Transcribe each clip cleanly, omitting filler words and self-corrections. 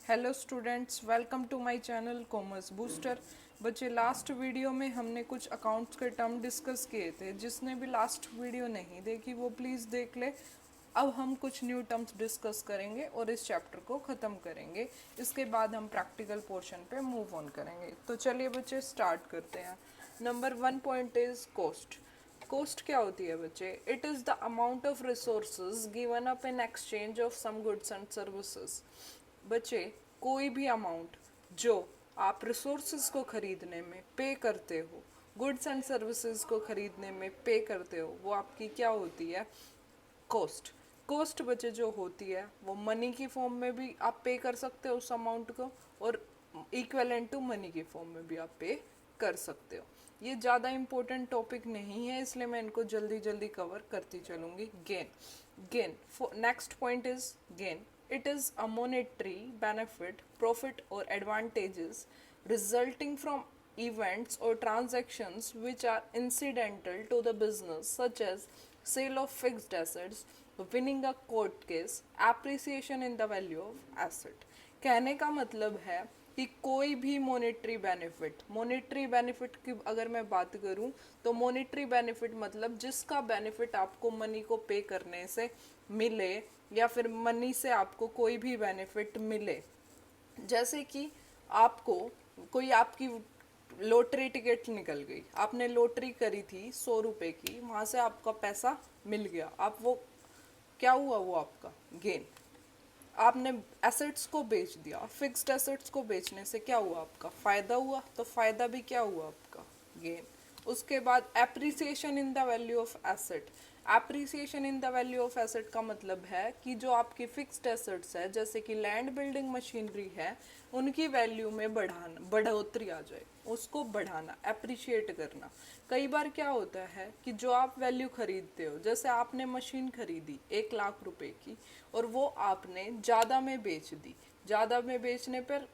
Hello students, welcome to my channel commerce booster. बच्चे, last video में हमने कुछ अकाउंट्स के टर्म डिस्कस किए थे। जिसने भी लास्ट वीडियो नहीं देखी वो प्लीज़ देख ले। अब हम कुछ न्यू टर्म्स डिस्कस करेंगे और इस चैप्टर को ख़त्म करेंगे। इसके बाद हम प्रैक्टिकल पोर्शन पे मूव ऑन करेंगे। तो चलिए बच्चे, स्टार्ट करते हैं। Number 1 point is cost. Cost क्या होती है बच्चे? It is the amount of resources given up in exchange of some goods and services. बच्चे, कोई भी अमाउंट जो आप रिसोर्सेज को खरीदने में पे करते हो, गुड्स एंड सर्विसेज को खरीदने में पे करते हो, वो आपकी क्या होती है? कॉस्ट। कॉस्ट बच्चे जो होती है वो मनी की फॉर्म में भी आप पे कर सकते हो उस अमाउंट को, और इक्वेलेंट टू मनी की फॉर्म में भी आप पे कर सकते हो। ये ज़्यादा इम्पोर्टेंट टॉपिक नहीं है, इसलिए मैं इनको जल्दी जल्दी कवर करती चलूँगी। Gain. Gain, next point is gain. It is a monetary benefit, profit, or advantages resulting from events or transactions which are incidental to the business, such as sale of fixed assets, winning a court case, appreciation in the value of asset। कहने का मतलब है कि कोई भी monetary benefit की अगर मैं बात करूं तो मोनेटरी बेनिफिट मतलब जिसका बेनिफिट आपको मनी को पे करने से मिले, या फिर मनी से आपको कोई भी बेनिफिट मिले। जैसे कि आपको कोई आपकी लॉटरी टिकट निकल गई, आपने लॉटरी करी थी 100 रुपए की, वहां से आपका पैसा मिल गया, आप वो क्या हुआ? वो आपका गेन। आपने एसेट्स को बेच दिया, फिक्स्ड एसेट्स को बेचने से क्या हुआ? आपका फायदा हुआ, तो फायदा भी क्या हुआ? आपका गेन। उसके बाद appreciation in the value of asset. Appreciation in the value of asset का मतलब है कि जो आपकी फिक्स्ड एसेट्स है, जैसे कि लैंड, बिल्डिंग, मशीनरी है, उनकी वैल्यू में बढ़ोतरी आ जाए, उसको बढ़ाना, एप्रिशिएट करना। कई बार क्या होता है कि जो आप वैल्यू खरीदते हो, जैसे आपने मशीन खरीदी 1 लाख रुपए की और वो आपने ज़्यादा में बेच दी। ज़्यादा में बेचने पर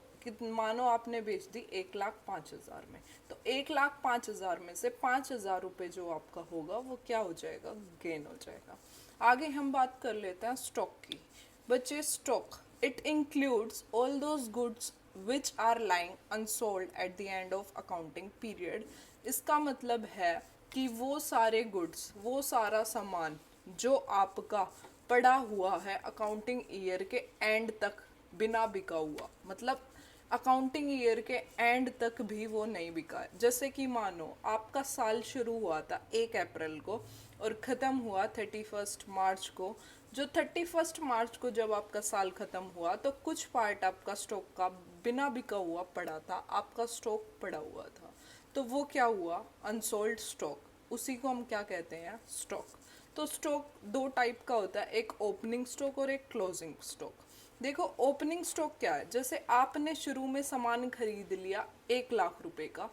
मानो आपने बेच दी 1,05,000 में, तो 1,05,000 में से 5,000 रुपये जो आपका होगा वो क्या हो जाएगा? गेन हो जाएगा। आगे हम बात कर लेते हैं स्टॉक की। बच्चे, stock it includes all those goods which are lying unsold at the end of accounting period. इसका मतलब है कि वो सारे गुड्स, वो सारा सामान जो आपका पड़ा हुआ है अकाउंटिंग ईयर के एंड तक बिना बिका हुआ, मतलब अकाउंटिंग ईयर के एंड तक भी वो नहीं बिका है। जैसे कि मानो आपका साल शुरू हुआ था 1 अप्रैल को और ख़त्म हुआ 31 मार्च को। जो 31 मार्च को जब आपका साल ख़त्म हुआ तो कुछ पार्ट आपका स्टॉक का बिना बिका हुआ पड़ा था, आपका स्टॉक पड़ा हुआ था, तो वो क्या हुआ? Unsold stock. उसी को हम क्या कहते हैं? स्टॉक। तो स्टॉक दो टाइप का होता है, एक ओपनिंग स्टॉक और एक क्लोजिंग स्टॉक। देखो, ओपनिंग स्टॉक क्या है? जैसे आपने शुरू में सामान खरीद लिया 1 लाख रुपए का।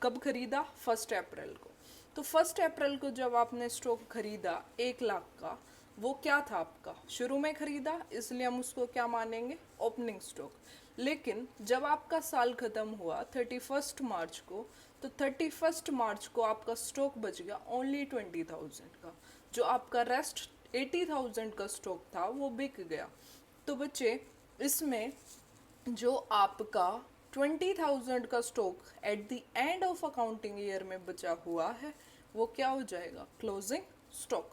कब खरीदा? 1 अप्रैल को। तो 1 अप्रैल को जब आपने स्टॉक खरीदा 1 लाख का, वो क्या था? आपका शुरू में खरीदा, इसलिए हम उसको क्या मानेंगे? Opening stock. लेकिन जब आपका साल खत्म हुआ 31 मार्च को, तो 31 मार्च को आपका स्टॉक बच गया ओनली 20,000 का। जो आपका रेस्ट 80,000 का स्टॉक था वो बिक गया। तो बच्चे, इसमें जो आपका 20,000 का stock at the end of accounting year में बचा हुआ है वो क्या हो जाएगा? Closing stock.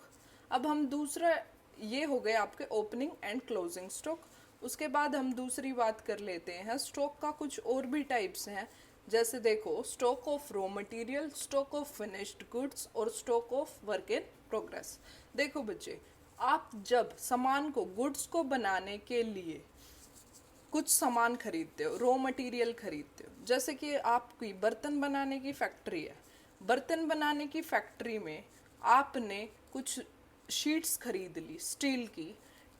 अब हम दूसरा, ये हो गए आपके ओपनिंग एंड क्लोजिंग स्टॉक। उसके बाद हम दूसरी बात कर लेते हैं। स्टॉक का कुछ और भी टाइप्स हैं, जैसे देखो, stock of raw material, stock of finished goods और stock of work in progress. देखो बच्चे, आप जब सामान को, गुड्स को बनाने के लिए कुछ सामान खरीदते हो, रॉ मटेरियल खरीदते हो, जैसे कि आपकी बर्तन बनाने की फैक्ट्री है। बर्तन बनाने की फैक्ट्री में आपने कुछ शीट्स खरीद ली स्टील की,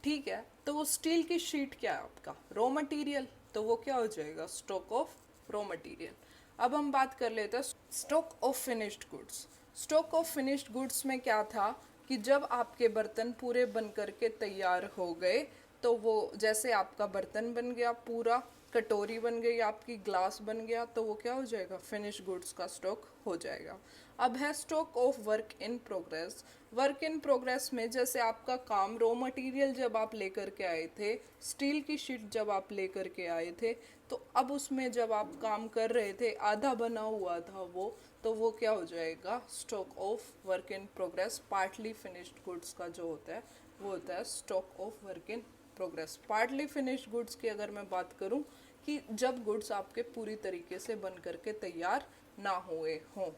ठीक है, तो वो स्टील की शीट क्या है? आपका रॉ मटेरियल, तो वो क्या हो जाएगा? Stock of raw material. अब हम बात कर लेते हैं stock of finished goods. Stock of finished goods में क्या था कि जब आपके बर्तन पूरे बन करके तैयार हो गए तो वो जैसे आपका बर्तन बन गया पूरा, कटोरी बन गई आपकी, ग्लास बन गया, तो वो क्या हो जाएगा, फिनिश गुड्स का स्टॉक हो जाएगा। अब है stock of work in progress. Work in progress में जैसे आपका काम, रॉ मटेरियल जब आप लेकर के आए थे, स्टील की शीट जब आप लेकर के आए थे, तो अब उसमें जब आप काम कर रहे थे आधा बना हुआ था वो, तो वो क्या हो जाएगा, stock of work in progress. Partly finished goods का जो होता है वो होता है stock of work in progress. Partly finished goods की अगर मैं बात करूं कि जब गुड्स आपके पूरी तरीके से बन करके तैयार ना हुए हों।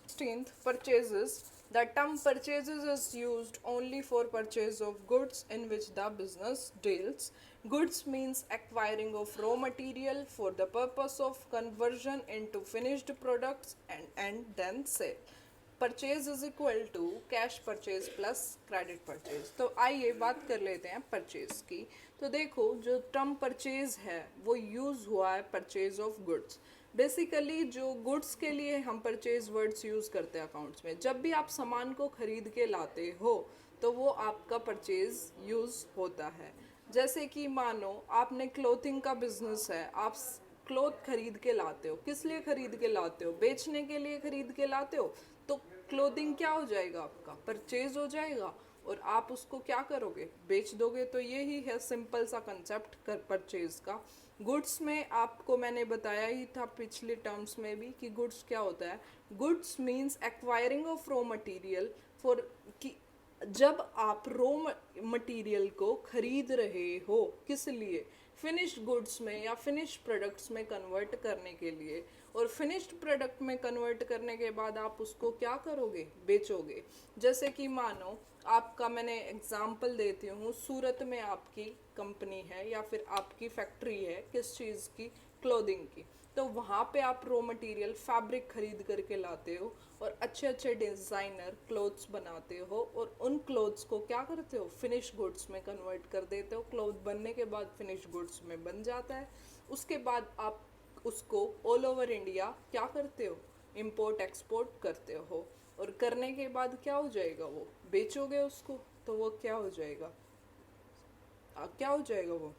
16th, purchases. The term purchases is used only for purchase of goods in which the business deals. Goods means acquiring of raw material for the purpose of conversion into finished products and then sale. Purchase is equal to cash purchase plus credit purchase. तो आइए बात कर लेते हैं purchase की। तो देखो जो टर्म परचेज है वो यूज हुआ है परचेज ऑफ गुड्स। बेसिकली जो गुड्स के लिए हम परचेज वर्ड्स यूज करते हैं अकाउंट्स में, जब भी आप सामान को खरीद के लाते हो तो वो आपका परचेज यूज होता है। जैसे कि मानो आपने क्लोथिंग का बिजनेस है, आप क्लोथ खरीद के लाते हो, किस लिए खरीद के लाते हो, बेचने के लिए खरीद के लाते हो, तो क्लोथिंग क्या हो जाएगा, आपका परचेज हो जाएगा और आप उसको क्या करोगे, बेच दोगे। तो यही है सिंपल सा कंसेप्ट कर परचेज का। गुड्स में आपको मैंने बताया ही था पिछले टर्म्स में भी कि गुड्स क्या होता है। Goods means acquiring of raw material for, कि जब आप रॉ मटेरियल को खरीद रहे हो किस लिए, फिनिश्ड गुड्स में या फिनिश्ड प्रोडक्ट्स में कन्वर्ट करने के लिए, और फिनिश्ड प्रोडक्ट में कन्वर्ट करने के बाद आप उसको क्या करोगे, बेचोगे। जैसे कि मानो आपका, मैंने एग्जांपल देती हूँ, सूरत में आपकी कंपनी है या फिर आपकी फैक्ट्री है किस चीज़ की, क्लोथिंग की, तो वहाँ पे आप रॉ मटेरियल फैब्रिक खरीद करके लाते हो और अच्छे अच्छे डिज़ाइनर क्लोथ्स बनाते हो और उन क्लोथ्स को क्या करते हो, फिनिश गुड्स में कन्वर्ट कर देते हो। क्लोथ बनने के बाद फिनिश गुड्स में बन जाता है। उसके बाद आप उसको ऑल ओवर इंडिया क्या करते हो, इंपोर्ट एक्सपोर्ट करते हो, और करने के बाद क्या हो जाएगा, वो बेचोगे उसको, तो वो क्या हो जाएगा, क्या हो जाएगा, वो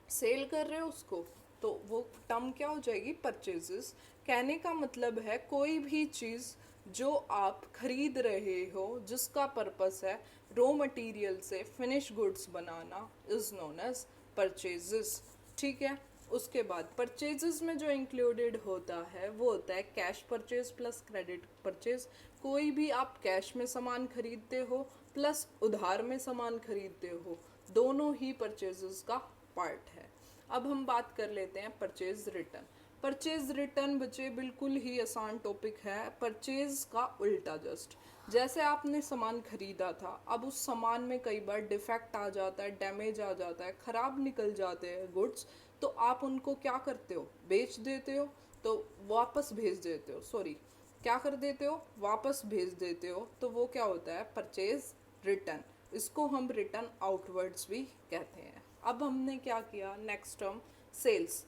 सेल कर रहे हो उसको, तो वो टर्म क्या हो जाएगी, परचेजेस। कहने का मतलब है कोई भी चीज़ जो आप खरीद रहे हो जिसका पर्पस है रॉ मटेरियल से फिनिश गुड्स बनाना इज नोन एज परचेजेस। ठीक है। उसके बाद परचेजेस में जो इंक्लूडेड होता है वो होता है cash purchase plus credit purchase. कोई भी आप कैश में सामान खरीदते हो प्लस उधार में सामान खरीदते हो, दोनों ही परचेजेस का पार्ट है। अब हम बात कर लेते हैं परचेज रिटर्न। परचेज रिटर्न बच्चे बिल्कुल ही आसान टॉपिक है, परचेज का उल्टा। जस्ट जैसे आपने सामान खरीदा था, अब उस सामान में कई बार डिफेक्ट आ जाता है, डैमेज आ जाता है, ख़राब निकल जाते हैं गुड्स, तो आप उनको क्या करते हो, बेच देते हो, तो वापस भेज देते हो, सॉरी क्या कर देते हो, वापस भेज देते हो, तो वो क्या होता है, परचेज रिटर्न। इसको हम रिटर्न आउटवर्ड्स भी कहते हैं। अब हमने क्या किया, नेक्स्ट टर्म सेल्स।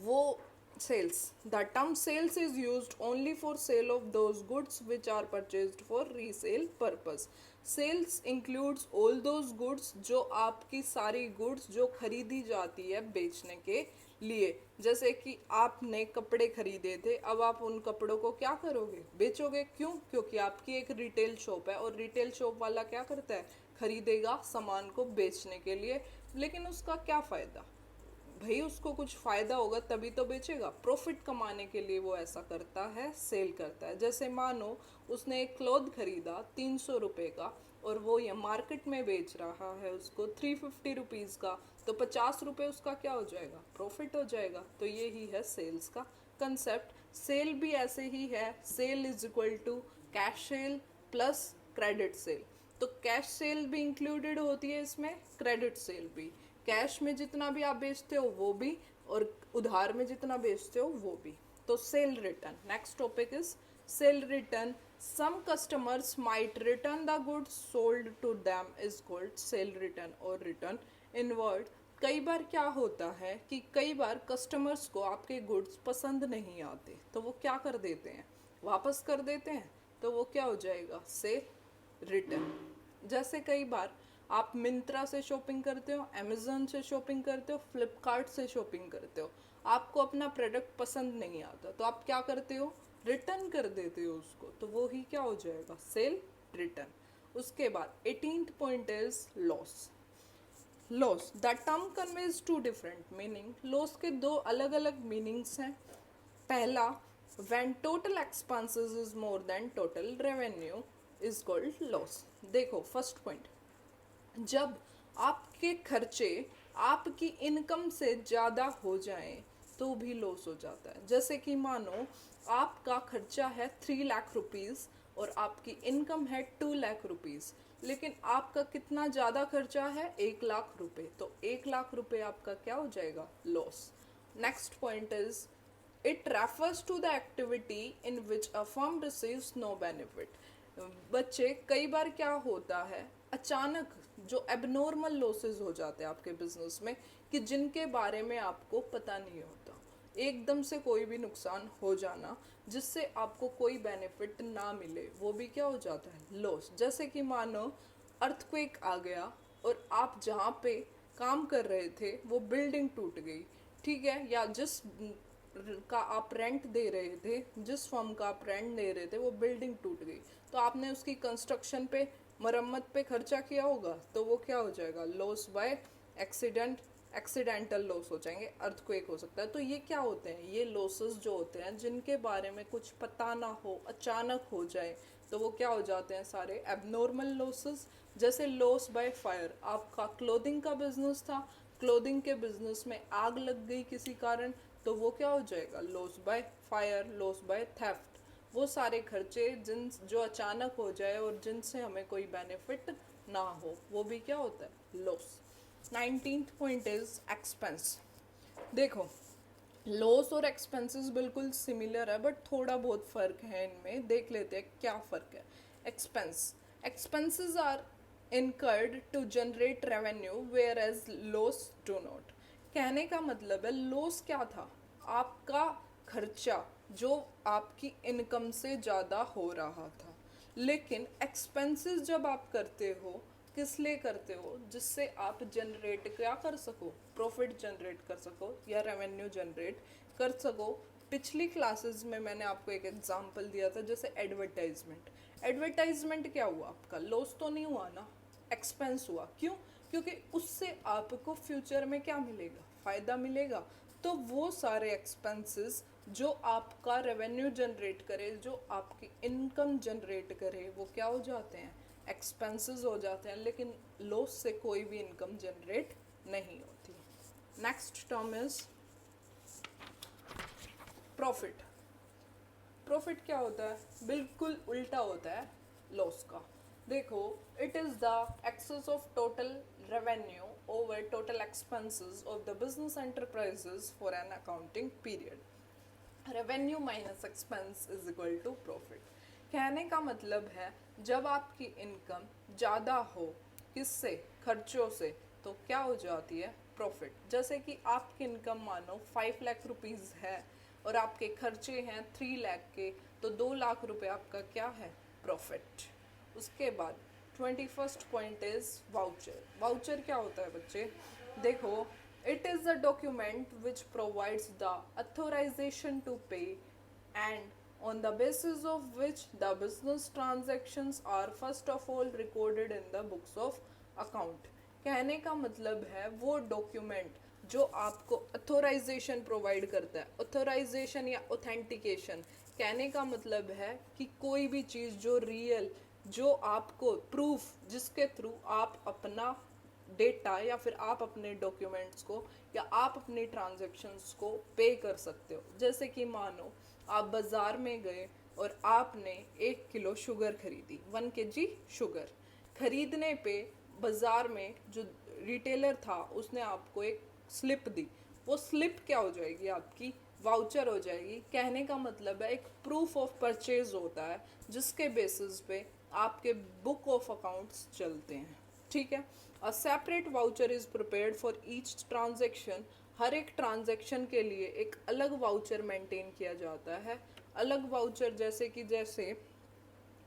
वो sales, the term sales is used only for sale of those goods which are purchased for resale purpose. Sales includes all those goods, जो आपकी सारी goods जो खरीदी जाती है बेचने के लिए। जैसे कि आपने कपड़े खरीदे थे, अब आप उन कपड़ों को क्या करोगे, बेचोगे। क्यों, क्योंकि आपकी एक रिटेल शॉप है और रिटेल शॉप वाला क्या करता है, खरीदेगा सामान को बेचने के लिए, लेकिन उसका क्या फ़ायदा, भाई उसको कुछ फ़ायदा होगा तभी तो बेचेगा, प्रॉफिट कमाने के लिए वो ऐसा करता है, सेल करता है। जैसे मानो उसने एक क्लॉथ खरीदा 300 रुपये का और वो ये मार्केट में बेच रहा है उसको 350 रुपीज़ का, तो 50 रुपये उसका क्या हो जाएगा, प्रॉफिट हो जाएगा। तो ये ही है सेल्स का कंसेप्ट। सेल भी ऐसे ही है, sale is equal to cash sale plus credit sale. तो कैश सेल भी इंक्लूडेड होती है इसमें, क्रेडिट सेल भी। कैश में जितना भी आप बेचते हो वो भी, और उधार में जितना बेचते हो वो भी। तो sale return, next topic is sale return. Some customers might return the goods sold to them is called sale return और रिटर्न इनवर्ड। कई बार क्या होता है कि कई बार कस्टमर्स को आपके गुड्स पसंद नहीं आते, तो वो क्या कर देते हैं, वापस कर देते हैं, तो वो क्या हो जाएगा, सेल रिटर्न। जैसे कई बार आप मिंत्रा से शॉपिंग करते हो, अमेजोन से शॉपिंग करते हो, फ्लिपकार्ट से शॉपिंग करते हो, आपको अपना प्रोडक्ट पसंद नहीं आता तो आप क्या करते हो, रिटर्न कर देते हो उसको, तो वो ही क्या हो जाएगा, सेल रिटर्न। उसके बाद 18th point is loss. Loss the term conveys two different meaning. Loss के दो अलग अलग मीनिंग्स हैं। पहला, when total expenses is more than total revenue is called loss। देखो फर्स्ट पॉइंट, जब आपके खर्चे आपकी इनकम से ज़्यादा हो जाएं तो भी लॉस हो जाता है। जैसे कि मानो आपका खर्चा है 3 लाख रुपीज़ और आपकी इनकम है 2 लाख रुपीज़, लेकिन आपका कितना ज़्यादा खर्चा है, 1 लाख रुपए, तो 1 लाख रुपए आपका क्या हो जाएगा, loss. Next point is it refers to the activity in which a firm receives no benefit. बच्चे कई बार क्या होता है, अचानक जो एबनॉर्मल लॉसेस हो जाते हैं आपके बिजनेस में कि जिनके बारे में आपको पता नहीं होता, एकदम से कोई भी नुकसान हो जाना जिससे आपको कोई बेनिफिट ना मिले, वो भी क्या हो जाता है, लॉस। जैसे कि मानो अर्थक्वेक आ गया और आप जहाँ पे काम कर रहे थे वो बिल्डिंग टूट गई, ठीक है, या जिस का आप रेंट दे रहे थे, जिस फर्म का आप रेंट दे रहे थे वो बिल्डिंग टूट गई, तो आपने उसकी कंस्ट्रक्शन पे, मरम्मत पे खर्चा किया होगा, तो वो क्या हो जाएगा, loss by accident, accidental loss हो जाएंगे, अर्थक्वेक हो सकता है। तो ये क्या होते हैं, ये लॉसेस जो होते हैं जिनके बारे में कुछ पता ना हो, अचानक हो जाए, तो वो क्या हो जाते हैं, सारे एबनॉर्मल लॉसेस। जैसे लॉस बाय फायर, आपका क्लोथिंग का बिजनेस था, क्लोथिंग के बिजनेस में आग लग गई किसी कारण, तो वो क्या हो जाएगा, loss by fire, loss by theft. वो सारे खर्चे जिन जो अचानक हो जाए और जिनसे हमें कोई बेनिफिट ना हो, वो भी क्या होता है, loss. 19th point is expense. देखो लॉस और एक्सपेंसेस बिल्कुल सिमिलर है बट थोड़ा बहुत फ़र्क है इनमें, देख लेते हैं क्या फ़र्क है। Expense, expenses are incurred to generate revenue whereas loss do not। कहने का मतलब है लॉस क्या था, आपका खर्चा जो आपकी इनकम से ज़्यादा हो रहा था, लेकिन एक्सपेंसेस जब आप करते हो किस लिए करते हो, जिससे आप जनरेट क्या कर सको, प्रॉफिट जनरेट कर सको या रेवेन्यू जनरेट कर सको। पिछली क्लासेस में मैंने आपको एक एग्जांपल दिया था, जैसे एडवर्टाइजमेंट। एडवर्टाइजमेंट क्या हुआ, आपका लॉस तो नहीं हुआ ना, एक्सपेंस हुआ। क्यों, क्योंकि उससे आपको फ्यूचर में क्या मिलेगा, फ़ायदा मिलेगा। तो वो सारे एक्सपेंसेस जो आपका रेवेन्यू जनरेट करे, जो आपकी इनकम जनरेट करे, वो क्या हो जाते हैं, एक्सपेंसेस हो जाते हैं, लेकिन लॉस से कोई भी इनकम जनरेट नहीं होती। Next term is profit. Profit क्या होता है, बिल्कुल उल्टा होता है लॉस का। देखो, it is the excess of total revenue over total expenses of the business enterprises for an accounting period. Revenue minus expense is equal to profit. कहने का मतलब है जब आपकी इनकम ज़्यादा हो, किससे, खर्चों से, तो क्या हो जाती है, प्रॉफिट। जैसे कि आपकी इनकम मानो 5 लाख रुपीज़ है और आपके खर्चे हैं 3 लाख के, तो 2 लाख रुपए आपका क्या है, प्रॉफिट। उसके बाद 21st point is voucher. Voucher क्या होता है बच्चे, देखो, it is a document which provides the authorisation to pay and on the basis of which the business transactions are first of all recorded in the books of account। कहने का मतलब है वो डॉक्यूमेंट जो आपको अथोराइजेशन प्रोवाइड करता है, authorisation या ऑथेंटिकेशन। कहने का मतलब है कि कोई भी चीज़ जो रियल, जो आपको प्रूफ, जिसके थ्रू आप अपना डेटा या फिर आप अपने डॉक्यूमेंट्स को या आप अपनी ट्रांजैक्शंस को पे कर सकते हो। जैसे कि मानो आप बाज़ार में गए और आपने 1 किलो शुगर खरीदी, 1 kg शुगर खरीदने पे बाज़ार में जो रिटेलर था उसने आपको एक स्लिप दी, वो स्लिप क्या हो जाएगी, आपकी वाउचर हो जाएगी। कहने का मतलब है एक प्रूफ ऑफ परचेज होता है जिसके बेसिस पे आपके बुक ऑफ अकाउंट्स चलते हैं, ठीक है। A separate voucher is prepared for each transaction. हर एक ट्रांजैक्शन के लिए एक अलग वाउचर मेंटेन किया जाता है। अलग वाउचर जैसे कि जैसे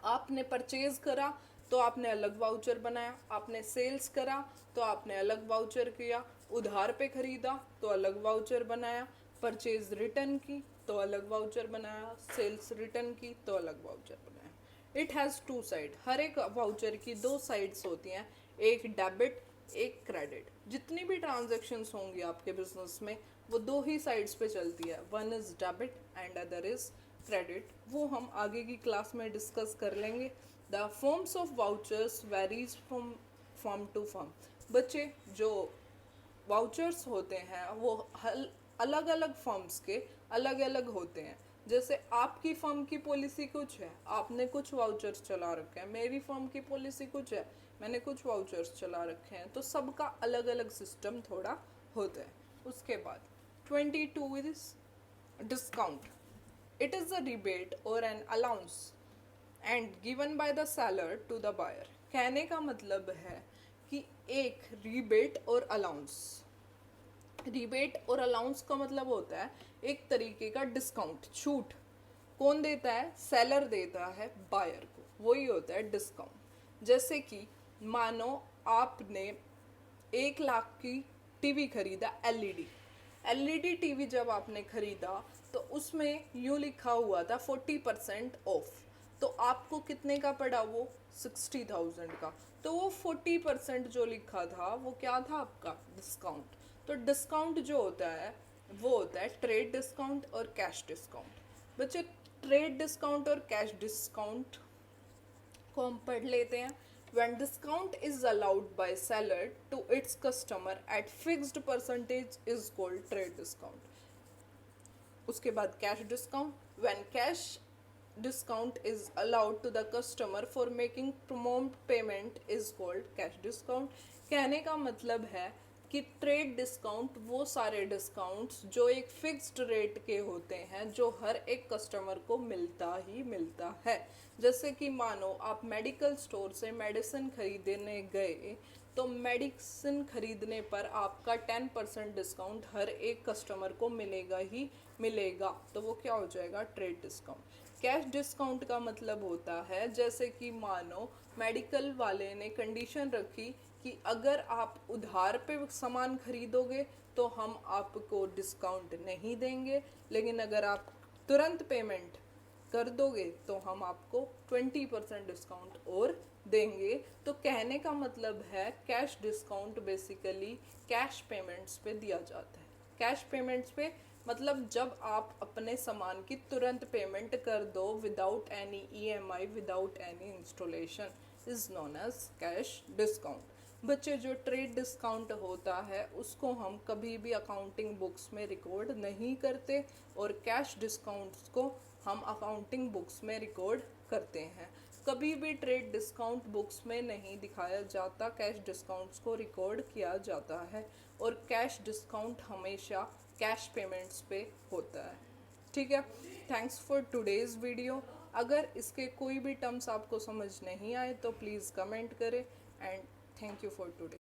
आपने परचेज करा तो आपने अलग वाउचर बनाया, आपने सेल्स करा तो आपने अलग वाउचर किया, उधार पे खरीदा तो अलग वाउचर बनाया, परचेज रिटर्न की तो अलग वाउचर बनाया, सेल्स रिटर्न की तो अलग वाउचर बनाया। इट हैज़ टू साइड, हर एक वाउचर की दो साइड्स होती हैं, एक डेबिट एक क्रेडिट। जितनी भी ट्रांजेक्शन्स होंगी आपके बिजनेस में वो दो ही साइड्स पे चलती है, one is debit and other is credit. वो हम आगे की क्लास में डिस्कस कर लेंगे। The forms of vouchers varies from firm to firm. बच्चे जो वाउचर्स होते हैं वो अलग अलग फर्म्स के अलग अलग होते हैं। जैसे आपकी फर्म की पॉलिसी कुछ है, आपने कुछ वाउचर्स चला रखे हैं, मेरी फर्म की पॉलिसी कुछ है, मैंने कुछ वाउचर्स चला रखे हैं, तो सबका अलग अलग सिस्टम थोड़ा होता है। उसके बाद 22 इज discount. It is a rebate और an allowance and given by the seller to the buyer. कहने का मतलब है कि एक रिबेट और अलाउंस, रिबेट और अलाउंस का मतलब होता है एक तरीके का डिस्काउंट, छूट। कौन देता है? सेलर देता है बायर को, वही होता है डिस्काउंट। जैसे कि मानो आपने 1 लाख की टीवी खरीदा, एलईडी टीवी जब आपने खरीदा तो उसमें यूँ लिखा हुआ था 40% ऑफ, तो आपको कितने का पड़ा वो? 60,000 का। तो वो 40% जो लिखा था वो क्या था आपका? डिस्काउंट। तो डिस्काउंट जो होता है वो होता है ट्रेड डिस्काउंट और कैश डिस्काउंट। बच्चे ट्रेड डिस्काउंट और कैश डिस्काउंट को हम पढ़ लेते हैं। When discount is allowed by seller to its customer at fixed percentage is called trade discount. उसके बाद cash discount, when cash discount is allowed to the customer for making prompt payment is called cash discount. कहने का मतलब है कि trade discount वो सारे discounts जो एक फिक्स्ड रेट के होते हैं, जो हर एक कस्टमर को मिलता ही मिलता है। जैसे कि मानो आप मेडिकल स्टोर से मेडिसिन खरीदने गए तो मेडिसिन खरीदने पर आपका 10% डिस्काउंट हर एक कस्टमर को मिलेगा ही मिलेगा, तो वो क्या हो जाएगा? Trade discount. कैश डिस्काउंट का मतलब होता है जैसे कि मानो मेडिकल वाले ने कंडीशन रखी कि अगर आप उधार पे सामान खरीदोगे तो हम आपको डिस्काउंट नहीं देंगे, लेकिन अगर आप तुरंत पेमेंट कर दोगे तो हम आपको 20% डिस्काउंट और देंगे। तो कहने का मतलब है cash discount basically cash payments पे दिया जाता है। कैश पेमेंट्स पे मतलब जब आप अपने सामान की तुरंत पेमेंट कर दो without any EMI, without any installation, is known as cash discount. बच्चे जो ट्रेड डिस्काउंट होता है उसको हम कभी भी अकाउंटिंग बुक्स में रिकॉर्ड नहीं करते और कैश डिस्काउंट्स को हम अकाउंटिंग बुक्स में रिकॉर्ड करते हैं। कभी भी ट्रेड डिस्काउंट बुक्स में नहीं दिखाया जाता, कैश डिस्काउंट्स को रिकॉर्ड किया जाता है और कैश डिस्काउंट हमेशा कैश पेमेंट्स पे होता है। ठीक है, थैंक्स फॉर टुडेज़ वीडियो। अगर इसके कोई भी टर्म्स आपको समझ नहीं आए तो प्लीज़ कमेंट करें and thank you for today.